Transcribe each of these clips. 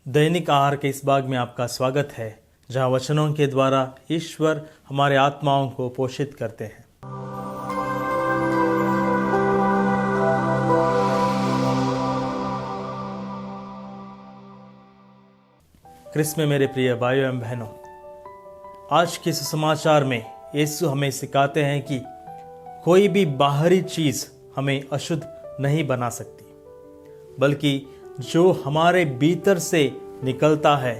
दैनिक आहार के इस भाग में आपका स्वागत है, जहां वचनों के द्वारा ईश्वर हमारे आत्माओं को पोषित करते हैं। क्रिस्त में मेरे प्रिय भाइयों एवं बहनों, आज के इस समाचार में यीशु हमें सिखाते हैं कि कोई भी बाहरी चीज हमें अशुद्ध नहीं बना सकती, बल्कि जो हमारे भीतर से निकलता है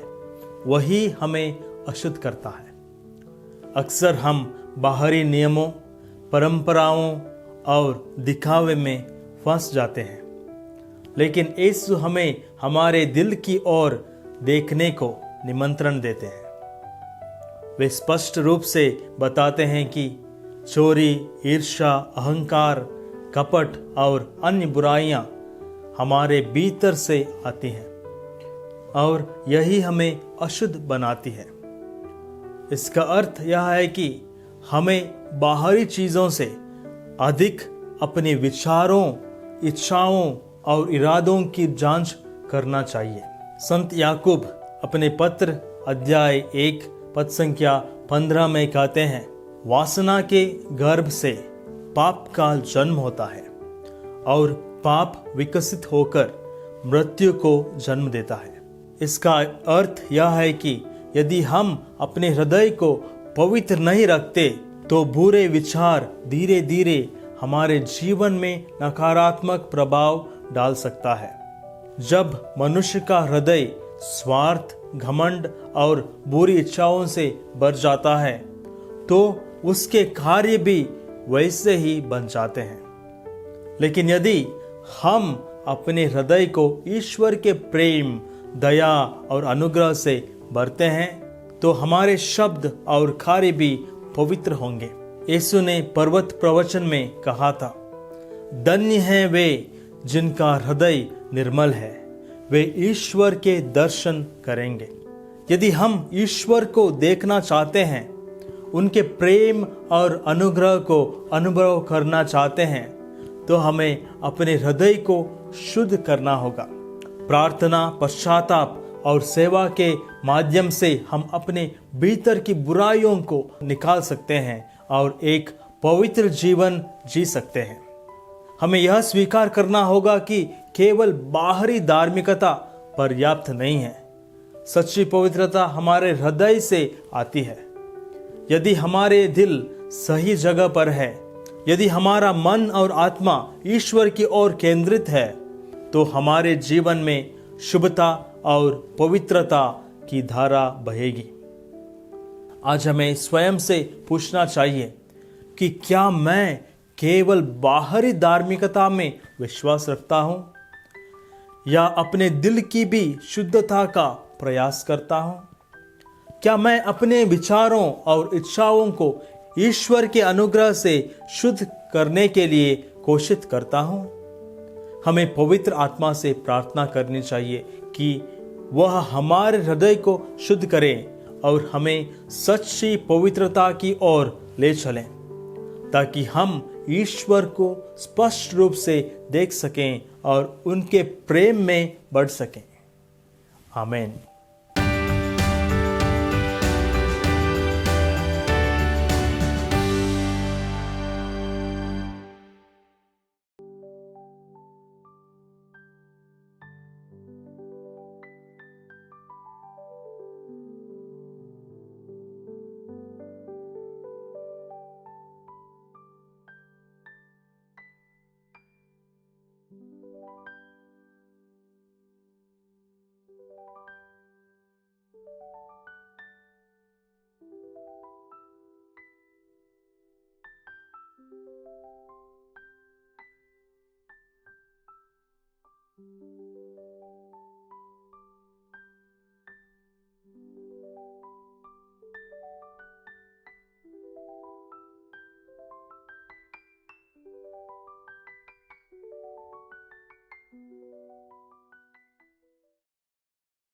वही हमें अशुद्ध करता है। अक्सर हम बाहरी नियमों, परंपराओं और दिखावे में फंस जाते हैं, लेकिन यीशु हमें हमारे दिल की ओर देखने को निमंत्रण देते हैं। वे स्पष्ट रूप से बताते हैं कि चोरी, ईर्ष्या, अहंकार, कपट और अन्य बुराइयां हमारे भीतर से आती हैं और यही हमें अशुद्ध बनाती है। इसका अर्थ यह है कि हमें बाहरी चीजों से अधिक अपने विचारों, इच्छाओं और इरादों की जांच करना चाहिए। संत याकूब अपने पत्र अध्याय 1 पद संख्या 15 में कहते हैं, वासना के गर्भ से पाप का जन्म होता है और पाप विकसित होकर मृत्यु को जन्म देता है। इसका अर्थ यह है कि यदि हम अपने हृदय को पवित्र नहीं रखते तो बुरे विचार धीरे धीरे हमारे जीवन में नकारात्मक प्रभाव डाल सकता है। जब मनुष्य का हृदय स्वार्थ, घमंड और बुरी इच्छाओं से भर जाता है तो उसके कार्य भी वैसे ही बन जाते हैं। लेकिन यदि हम अपने हृदय को ईश्वर के प्रेम, दया और अनुग्रह से भरते हैं तो हमारे शब्द और कार्य भी पवित्र होंगे। यीशु ने पर्वत प्रवचन में कहा था, धन्य हैं वे जिनका हृदय निर्मल है, वे ईश्वर के दर्शन करेंगे। यदि हम ईश्वर को देखना चाहते हैं, उनके प्रेम और अनुग्रह को अनुभव करना चाहते हैं, तो हमें अपने हृदय को शुद्ध करना होगा। प्रार्थना, पश्चाताप और सेवा के माध्यम से हम अपने भीतर की बुराइयों को निकाल सकते हैं और एक पवित्र जीवन जी सकते हैं। हमें यह स्वीकार करना होगा कि केवल बाहरी धार्मिकता पर्याप्त नहीं है। सच्ची पवित्रता हमारे हृदय से आती है। यदि हमारे दिल सही जगह पर है, यदि हमारा मन और आत्मा ईश्वर की ओर केंद्रित है, तो हमारे जीवन में शुभता और पवित्रता की धारा बहेगी। आज हमें स्वयं से पूछना चाहिए कि क्या मैं केवल बाहरी धार्मिकता में विश्वास रखता हूं या अपने दिल की भी शुद्धता का प्रयास करता हूं? क्या मैं अपने विचारों और इच्छाओं को ईश्वर के अनुग्रह से शुद्ध करने के लिए कोशिश करता हूं? हमें पवित्र आत्मा से प्रार्थना करनी चाहिए कि वह हमारे हृदय को शुद्ध करे और हमें सच्ची पवित्रता की ओर ले चलें, ताकि हम ईश्वर को स्पष्ट रूप से देख सकें और उनके प्रेम में बढ़ सकें। आमीन।